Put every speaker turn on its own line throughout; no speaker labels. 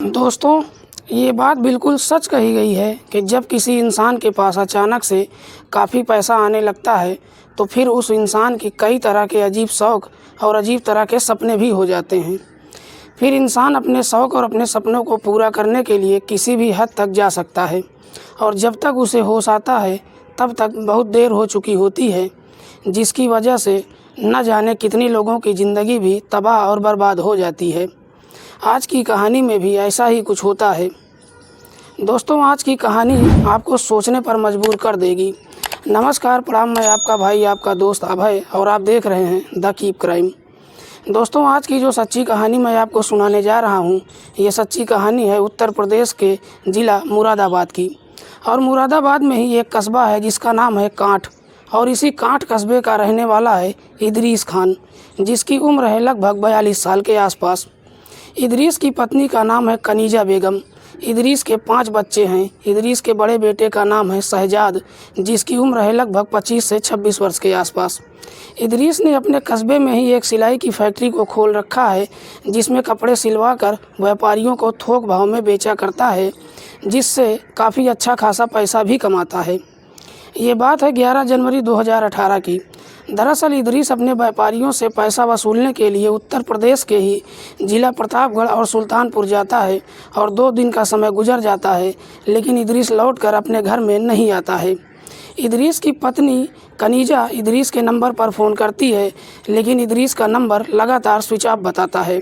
दोस्तों, ये बात बिल्कुल सच कही गई है कि जब किसी इंसान के पास अचानक से काफ़ी पैसा आने लगता है तो फिर उस इंसान की कई तरह के अजीब शौक़ और अजीब तरह के सपने भी हो जाते हैं। फिर इंसान अपने शौक़ और अपने सपनों को पूरा करने के लिए किसी भी हद तक जा सकता है और जब तक उसे होश आता है तब तक बहुत देर हो चुकी होती है, जिसकी वजह से न जाने कितने लोगों की ज़िंदगी भी तबाह और बर्बाद हो जाती है। आज की कहानी में भी ऐसा ही कुछ होता है। दोस्तों, आज की कहानी आपको सोचने पर मजबूर कर देगी। नमस्कार, प्रणाम, मैं आपका भाई, आपका दोस्त अभय और आप देख रहे हैं द कीप क्राइम। दोस्तों, आज की जो सच्ची कहानी मैं आपको सुनाने जा रहा हूँ, ये सच्ची कहानी है उत्तर प्रदेश के ज़िला मुरादाबाद की। और मुरादाबाद में ही एक कस्बा है जिसका नाम है कांठ, और इसी कांठ कस्बे का रहने वाला है इदरीस खान, जिसकी उम्र है लगभग 42 साल के आसपास। इदरीस की पत्नी का नाम है कनीजा बेगम। इदरीस के 5 बच्चे हैं। इदरीस के बड़े बेटे का नाम है शहजाद, जिसकी उम्र है लगभग 25 से 26 वर्ष के आसपास। इदरीस ने अपने कस्बे में ही एक सिलाई की फैक्ट्री को खोल रखा है, जिसमें कपड़े सिलवा कर व्यापारियों को थोक भाव में बेचा करता है, जिससे काफ़ी अच्छा खासा पैसा भी कमाता है। ये बात है 11 जनवरी 2018 की। दरअसल इदरीस अपने व्यापारियों से पैसा वसूलने के लिए उत्तर प्रदेश के ही ज़िला प्रतापगढ़ और सुल्तानपुर जाता है और 2 दिन का समय गुजर जाता है, लेकिन इदरीस लौटकर अपने घर में नहीं आता है। इदरीस की पत्नी कनीजा इदरीस के नंबर पर फ़ोन करती है, लेकिन इदरीस का नंबर लगातार स्विच ऑफ बताता है।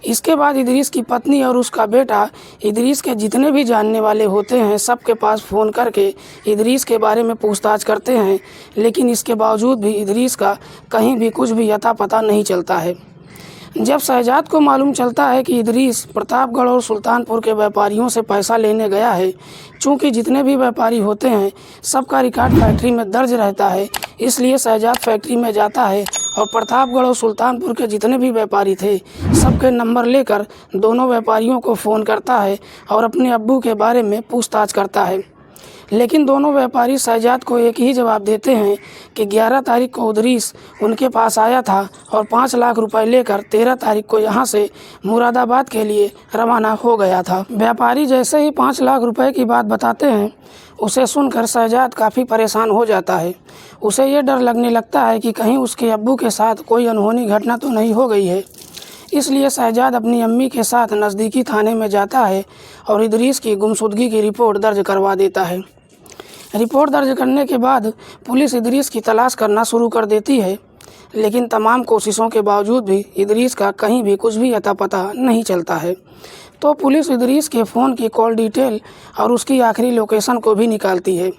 इसके बाद इदरीस की पत्नी और उसका बेटा इदरीस के जितने भी जानने वाले होते हैं सबके पास फ़ोन करके इदरीस के बारे में पूछताछ करते हैं, लेकिन इसके बावजूद भी इदरीस का कहीं भी कुछ भी अता पता नहीं चलता है। जब शहजाद को मालूम चलता है कि इदरीस प्रतापगढ़ और सुल्तानपुर के व्यापारियों से पैसा लेने गया है, चूँकि जितने भी व्यापारी होते हैं सबका रिकॉर्ड फैक्ट्री में दर्ज रहता है, इसलिए शहजाद फैक्ट्री में जाता है और प्रतापगढ़ और सुल्तानपुर के जितने भी व्यापारी थे सबके नंबर लेकर दोनों व्यापारियों को फ़ोन करता है और अपने अब्बू के बारे में पूछताछ करता है। लेकिन दोनों व्यापारी शहजाद को एक ही जवाब देते हैं कि 11 तारीख को इदरीस उनके पास आया था और 5 लाख रुपए लेकर 13 तारीख को यहाँ से मुरादाबाद के लिए रवाना हो गया था। व्यापारी जैसे ही 5 लाख रुपए की बात बताते हैं, उसे सुनकर शहजाद काफ़ी परेशान हो जाता है। उसे ये डर लगने लगता है कि कहीं उसके अब्बू के साथ कोई अनहोनी घटना तो नहीं हो गई है। इसलिए शहजाद अपनी अम्मी के साथ नज़दीकी थाने में जाता है और इदरीस की गुमशुदगी की रिपोर्ट दर्ज करवा देता है। रिपोर्ट दर्ज करने के बाद पुलिस इदरीस की तलाश करना शुरू कर देती है, लेकिन तमाम कोशिशों के बावजूद भी इदरीस का कहीं भी कुछ भी अता पता नहीं चलता है। तो पुलिस इदरीस के फ़ोन की कॉल डिटेल और उसकी आखिरी लोकेशन को भी निकालती है।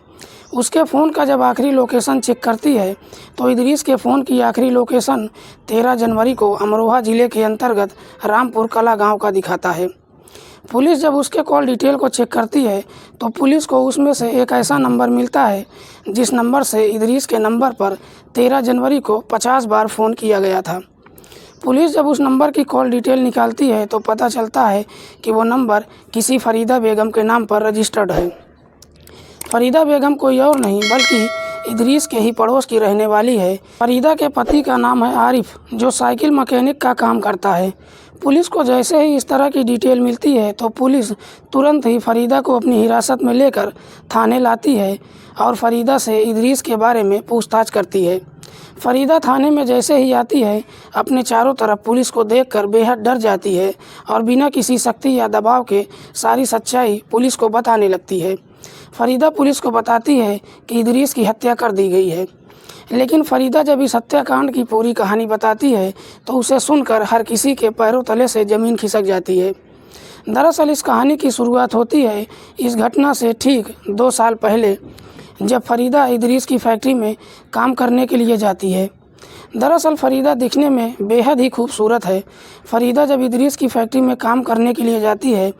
उसके फ़ोन का जब आखिरी लोकेशन चेक करती है तो इदरीस के फ़ोन की आखिरी लोकेशन 13 जनवरी को अमरोहा ज़िले के अंतर्गत रामपुर कला गांव का दिखाता है। पुलिस जब उसके कॉल डिटेल को चेक करती है तो पुलिस को उसमें से एक ऐसा नंबर मिलता है जिस नंबर से इदरीस के नंबर पर 13 जनवरी को 50 बार फ़ोन किया गया था। पुलिस जब उस नंबर की कॉल डिटेल निकालती है तो पता चलता है कि वो नंबर किसी फरीदा बेगम के नाम पर रजिस्टर्ड है। फरीदा बेगम कोई और नहीं बल्कि इदरीस के ही पड़ोस की रहने वाली है। फरीदा के पति का नाम है आरिफ, जो साइकिल मैकेनिक का काम करता है। पुलिस को जैसे ही इस तरह की डिटेल मिलती है तो पुलिस तुरंत ही फरीदा को अपनी हिरासत में लेकर थाने लाती है और फरीदा से इदरीस के बारे में पूछताछ करती है। फरीदा थाने में जैसे ही आती है, अपने चारों तरफ पुलिस को देखकर बेहद डर जाती है और बिना किसी सख्ती या दबाव के सारी सच्चाई पुलिस को बताने लगती है। फरीदा पुलिस को बताती है कि इदरीस की हत्या कर दी गई है, लेकिन फरीदा जब इस हत्याकांड की पूरी कहानी बताती है तो उसे सुनकर हर किसी के पैरों तले से ज़मीन खिसक जाती है। दरअसल इस कहानी की शुरुआत होती है इस घटना से ठीक 2 साल पहले, जब फरीदा इदरीस की फैक्ट्री में काम करने के लिए जाती है। दरअसल फरीदा दिखने में बेहद ही खूबसूरत है। फरीदा जब इदरीस की फैक्ट्री में काम करने के लिए जाती है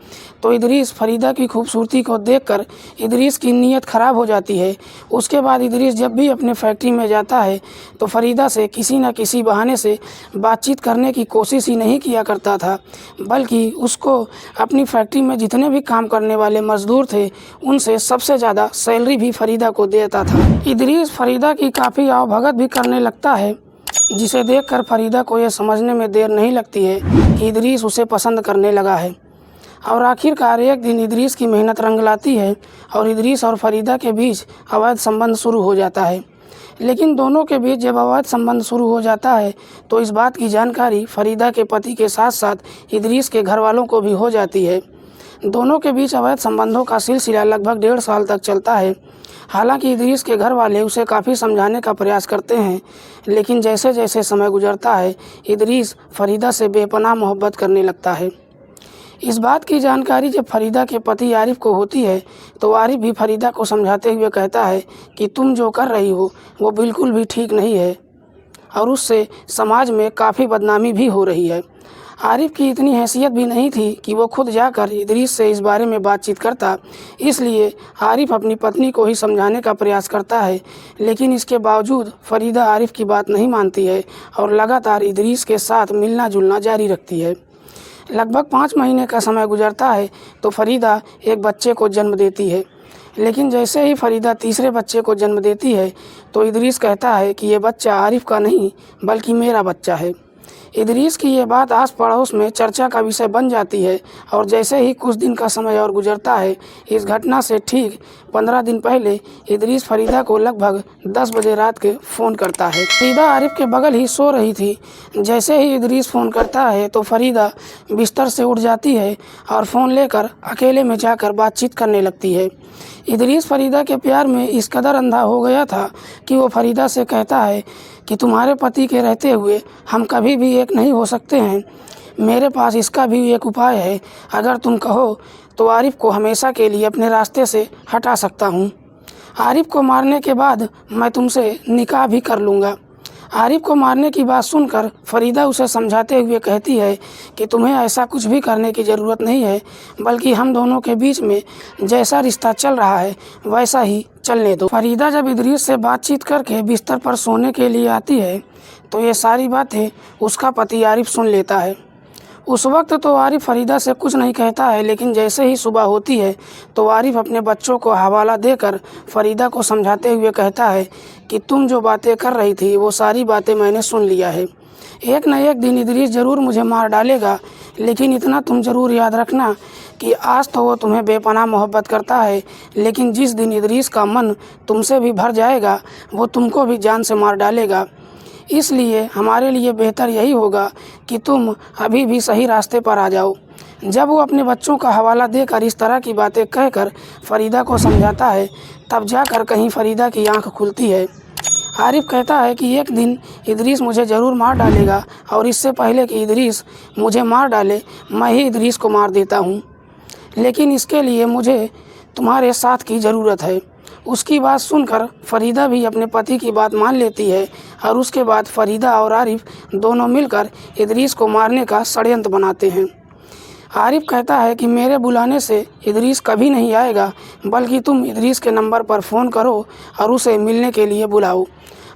तो इदरीस फरीदा की खूबसूरती को देखकर इदरीस की नीयत ख़राब हो जाती है। उसके बाद इदरीस जब भी अपने फैक्ट्री में जाता है तो फरीदा से किसी न किसी बहाने से बातचीत करने की कोशिश ही नहीं किया करता था, बल्कि उसको अपनी फैक्ट्री में जितने भी काम करने वाले मज़दूर थे उनसे सबसे ज़्यादा सैलरी भी फरीदा को देता था। इदरीस फरीदा की काफ़ी आवभगत भी करने लगता है, जिसे देखकर फरीदा को यह समझने में देर नहीं लगती है कि इदरीस उसे पसंद करने लगा है। और आखिरकार एक दिन इदरीस की मेहनत रंग लाती है और इदरीस और फरीदा के बीच अवैध संबंध शुरू हो जाता है। लेकिन दोनों के बीच जब अवैध संबंध शुरू हो जाता है तो इस बात की जानकारी फरीदा के पति के साथ साथ इदरीस के घर वालों को भी हो जाती है। दोनों के बीच अवैध संबंधों का सिलसिला लगभग 1.5 साल तक चलता है। हालांकि इदरीस के घर वाले उसे काफ़ी समझाने का प्रयास करते हैं, लेकिन जैसे जैसे समय गुजरता है इदरीस फरीदा से बेपनाह मोहब्बत करने लगता है। इस बात की जानकारी जब फरीदा के पति आरिफ को होती है तो आरिफ भी फरीदा को समझाते हुए कहता है कि तुम जो कर रही हो वो बिल्कुल भी ठीक नहीं है और उससे समाज में काफ़ी बदनामी भी हो रही है। आरिफ की इतनी हैसियत भी नहीं थी कि वो खुद जाकर इदरीस से इस बारे में बातचीत करता, इसलिए आरिफ अपनी पत्नी को ही समझाने का प्रयास करता है, लेकिन इसके बावजूद फरीदा आरिफ की बात नहीं मानती है और लगातार इदरीस के साथ मिलना जुलना जारी रखती है। लगभग 5 महीने का समय गुजरता है तो फरीदा एक बच्चे को जन्म देती है, लेकिन जैसे ही फरीदा तीसरे बच्चे को जन्म देती है तो इदरीस कहता है कि ये बच्चा आरिफ का नहीं बल्कि मेरा बच्चा है। इदरीस की ये बात आस पड़ोस में चर्चा का विषय बन जाती है और जैसे ही कुछ दिन का समय और गुजरता है, इस घटना से ठीक 15 दिन पहले इदरीस फरीदा को लगभग 10 बजे रात के फ़ोन करता है। फरीदा आरिफ के बगल ही सो रही थी। जैसे ही इदरीस फ़ोन करता है तो फरीदा बिस्तर से उठ जाती है और फ़ोन लेकर अकेले में जाकर बातचीत करने लगती है। इदरीस फरीदा के प्यार में इस कदर अंधा हो गया था कि वो फरीदा से कहता है कि तुम्हारे पति के रहते हुए हम कभी भी एक नहीं हो सकते हैं। मेरे पास इसका भी एक उपाय है, अगर तुम कहो तो आरिफ को हमेशा के लिए अपने रास्ते से हटा सकता हूँ। आरिफ को मारने के बाद मैं तुमसे निकाह भी कर लूँगा। आरिफ को मारने की बात सुनकर फरीदा उसे समझाते हुए कहती है कि तुम्हें ऐसा कुछ भी करने की ज़रूरत नहीं है, बल्कि हम दोनों के बीच में जैसा रिश्ता चल रहा है वैसा ही चलने दो। फरीदा जब इदरीस से बातचीत करके बिस्तर पर सोने के लिए आती है तो ये सारी बातें उसका पति आरिफ सुन लेता है। उस वक्त तो आरिफ फरीदा से कुछ नहीं कहता है, लेकिन जैसे ही सुबह होती है तो आरिफ अपने बच्चों को हवाला देकर फरीदा को समझाते हुए कहता है कि तुम जो बातें कर रही थी वो सारी बातें मैंने सुन लिया है। एक न एक दिन इदरीस ज़रूर मुझे मार डालेगा, लेकिन इतना तुम ज़रूर याद रखना कि आज तो वो तुम्हें बेपनाह मोहब्बत करता है, लेकिन जिस दिन इदरीस का मन तुमसे भी भर जाएगा वो तुमको भी जान से मार डालेगा। इसलिए हमारे लिए बेहतर यही होगा कि तुम अभी भी सही रास्ते पर आ जाओ। जब वो अपने बच्चों का हवाला देकर इस तरह की बातें कहकर फरीदा को समझाता है, तब जाकर कहीं फरीदा की आंख खुलती है। आरिफ कहता है कि एक दिन इदरीस मुझे ज़रूर मार डालेगा और इससे पहले कि इदरीस मुझे मार डाले मैं ही इदरीस को मार देता हूँ, लेकिन इसके लिए मुझे तुम्हारे साथ की ज़रूरत है। उसकी बात सुनकर फरीदा भी अपने पति की बात मान लेती है और उसके बाद फरीदा और आरिफ दोनों मिलकर इदरीस को मारने का षड्यंत्र बनाते हैं। आरिफ कहता है कि मेरे बुलाने से इदरीस कभी नहीं आएगा, बल्कि तुम इदरीस के नंबर पर फ़ोन करो और उसे मिलने के लिए बुलाओ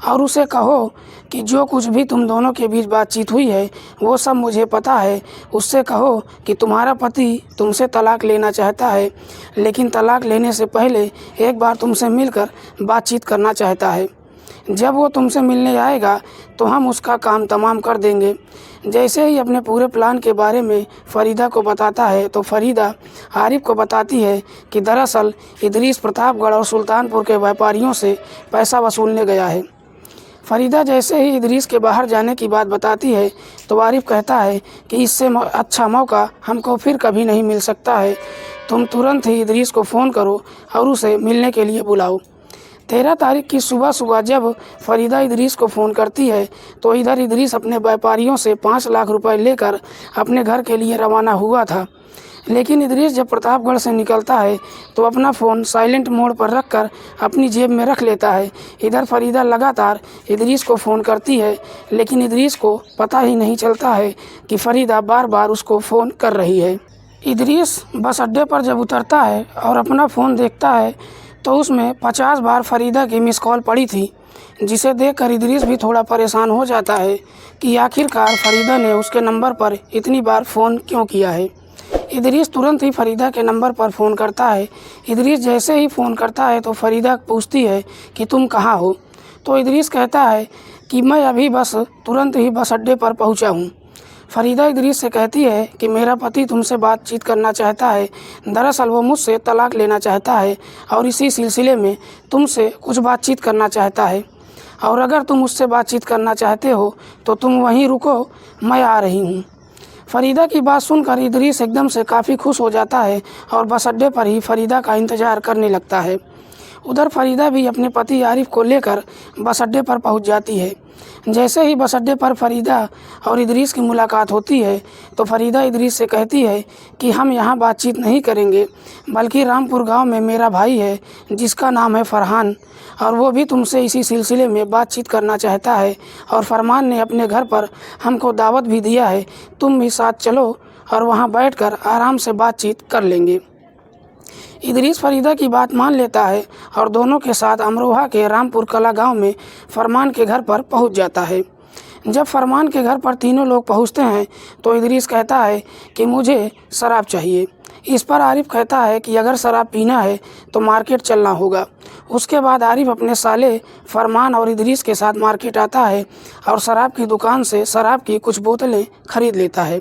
और उसे कहो कि जो कुछ भी तुम दोनों के बीच बातचीत हुई है वो सब मुझे पता है। उससे कहो कि तुम्हारा पति तुमसे तलाक लेना चाहता है, लेकिन तलाक लेने से पहले एक बार तुमसे मिलकर बातचीत करना चाहता है। जब वो तुमसे मिलने आएगा तो हम उसका काम तमाम कर देंगे। जैसे ही अपने पूरे प्लान के बारे में फरीदा को बताता है तो फरीदा आरिफ को बताती है कि दरअसल इदरीस प्रतापगढ़ और सुल्तानपुर के व्यापारियों से पैसा वसूलने गया है। फरीदा जैसे ही इदरीस के बाहर जाने की बात बताती है तो आरिफ कहता है कि इससे अच्छा मौका हमको फिर कभी नहीं मिल सकता है। तुम तुरंत ही इदरीस को फ़ोन करो और उसे मिलने के लिए बुलाओ। 13 तारीख की सुबह जब फरीदा इदरीस को फ़ोन करती है तो इधर इदरीस अपने व्यापारियों से 5 लाख रुपए लेकर अपने घर के लिए रवाना हुआ था। लेकिन इदरीस जब प्रतापगढ़ से निकलता है तो अपना फ़ोन साइलेंट मोड पर रखकर अपनी जेब में रख लेता है। इधर फरीदा लगातार इदरीस को फ़ोन करती है, लेकिन इदरीस को पता ही नहीं चलता है कि फरीदा बार बार उसको फ़ोन कर रही है। इदरीस बस अड्डे पर जब उतरता है और अपना फ़ोन देखता है तो उसमें 50 बार फरीदा की मिस कॉल पड़ी थी, जिसे देखकर इदरीस भी थोड़ा परेशान हो जाता है कि आखिरकार फरीदा ने उसके नंबर पर इतनी बार फ़ोन क्यों किया है। इदरीस तुरंत ही फरीदा के नंबर पर फ़ोन करता है। इदरीस जैसे ही फ़ोन करता है तो फरीदा पूछती है कि तुम कहाँ हो, तो इदरीस कहता है कि मैं अभी बस तुरंत ही बस अड्डे पर पहुँचा हूँ। फरीदा इदरीस से कहती है कि मेरा पति तुमसे बातचीत करना चाहता है। दरअसल वो मुझसे तलाक लेना चाहता है और इसी सिलसिले में तुमसे कुछ बातचीत करना चाहता है, और अगर तुम उससे बातचीत करना चाहते हो तो तुम वहीं रुको, मैं आ रही हूँ। फरीदा की बात सुनकर इदरीस एकदम से काफ़ी खुश हो जाता है और बस अड्डे पर ही फरीदा का इंतज़ार करने लगता है। उधर फरीदा भी अपने पति आरिफ को लेकर बस अड्डे पर पहुंच जाती है। जैसे ही बस अड्डे पर फरीदा और इदरीस की मुलाकात होती है तो फरीदा इदरीस से कहती है कि हम यहाँ बातचीत नहीं करेंगे, बल्कि रामपुर गांव में मेरा भाई है जिसका नाम है फरहान, और वो भी तुमसे इसी सिलसिले में बातचीत करना चाहता है, और फरमान ने अपने घर पर हमको दावत भी दिया है, तुम भी साथ चलो और वहाँ बैठकर आराम से बातचीत कर लेंगे। इदरीस फरीदा की बात मान लेता है और दोनों के साथ अमरोहा के रामपुर कला गांव में फरमान के घर पर पहुंच जाता है। जब फरमान के घर पर तीनों लोग पहुंचते हैं तो इदरीस कहता है कि मुझे शराब चाहिए। इस पर आरिफ कहता है कि अगर शराब पीना है तो मार्केट चलना होगा। उसके बाद आरिफ अपने साले फरमान और इदरीस के साथ मार्केट आता है और शराब की दुकान से शराब की कुछ बोतलें खरीद लेता है।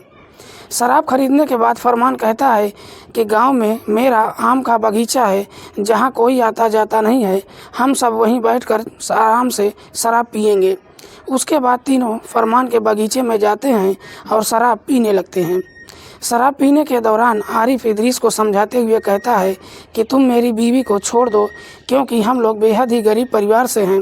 शराब खरीदने के बाद फरमान कहता है कि गांव में मेरा आम का बगीचा है जहां कोई आता जाता नहीं है, हम सब वहीं बैठकर आराम से शराब पिएंगे। उसके बाद तीनों फरमान के बगीचे में जाते हैं और शराब पीने लगते हैं। शराब पीने के दौरान आरिफ इदरीस को समझाते हुए कहता है कि तुम मेरी बीवी को छोड़ दो, क्योंकि हम लोग बेहद ही गरीब परिवार से हैं।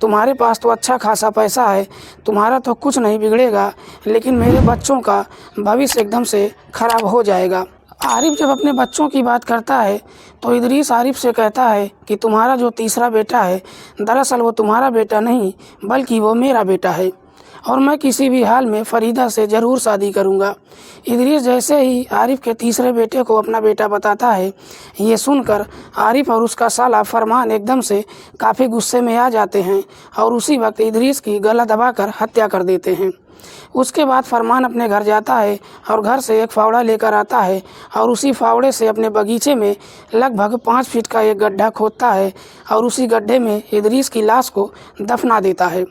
तुम्हारे पास तो अच्छा खासा पैसा है, तुम्हारा तो कुछ नहीं बिगड़ेगा, लेकिन मेरे बच्चों का भविष्य एकदम से खराब हो जाएगा। आरिफ जब अपने बच्चों की बात करता है तो इदरीस आरिफ से कहता है कि तुम्हारा जो तीसरा बेटा है, दरअसल वो तुम्हारा बेटा नहीं बल्कि वो मेरा बेटा है, और मैं किसी भी हाल में फरीदा से ज़रूर शादी करूंगा। इदरीस जैसे ही आरिफ के तीसरे बेटे को अपना बेटा बताता है, ये सुनकर आरिफ और उसका साला फरमान एकदम से काफ़ी गुस्से में आ जाते हैं और उसी वक्त इदरीस की गला दबाकर हत्या कर देते हैं। उसके बाद फरमान अपने घर जाता है और घर से एक फावड़ा लेकर आता है और उसी फावड़े से अपने बगीचे में लगभग 5 फीट का एक गड्ढा खोदता है और उसी गड्ढे में इदरीस की लाश को दफना देता है।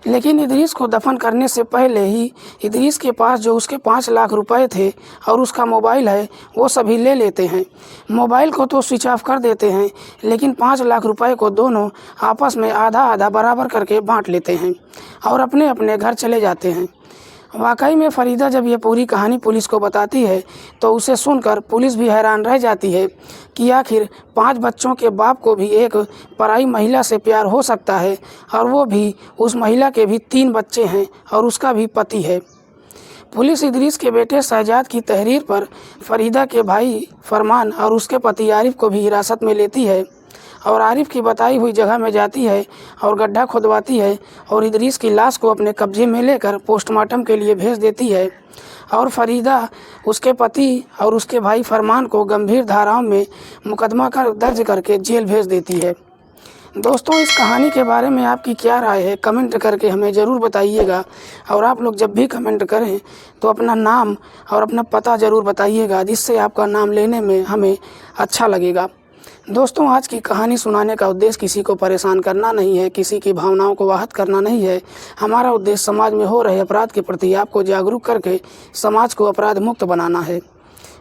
लेकिन इदरीस को दफन करने से पहले ही इदरीस के पास जो उसके 5 लाख रुपए थे और उसका मोबाइल है वो सभी ले लेते हैं। मोबाइल को तो स्विच ऑफ कर देते हैं, लेकिन 5 लाख रुपए को दोनों आपस में आधा आधा बराबर करके बांट लेते हैं और अपने अपने घर चले जाते हैं। वाकई में फरीदा जब ये पूरी कहानी पुलिस को बताती है तो उसे सुनकर पुलिस भी हैरान रह जाती है कि आखिर 5 बच्चों के बाप को भी एक पराई महिला से प्यार हो सकता है, और वो भी उस महिला के भी 3 बच्चे हैं और उसका भी पति है। पुलिस इदरीस के बेटे शहजाद की तहरीर पर फरीदा के भाई फरमान और उसके पति आरिफ को भी हिरासत में लेती है और आरिफ की बताई हुई जगह में जाती है और गड्ढा खुदवाती है और इदरीस की लाश को अपने कब्जे में लेकर पोस्टमार्टम के लिए भेज देती है, और फरीदा उसके पति और उसके भाई फरमान को गंभीर धाराओं में मुकदमा दर्ज करके जेल भेज देती है। दोस्तों, इस कहानी के बारे में आपकी क्या राय है, कमेंट करके हमें ज़रूर बताइएगा, और आप लोग जब भी कमेंट करें तो अपना नाम और अपना पता ज़रूर बताइएगा, जिससे आपका नाम लेने में हमें अच्छा लगेगा। दोस्तों, आज की कहानी सुनाने का उद्देश्य किसी को परेशान करना नहीं है, किसी की भावनाओं को आहत करना नहीं है। हमारा उद्देश्य समाज में हो रहे अपराध के प्रति आपको जागरूक करके समाज को अपराध मुक्त बनाना है।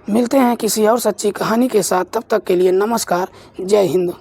मिलते हैं किसी और सच्ची कहानी के साथ, तब तक के लिए नमस्कार, जय हिंद।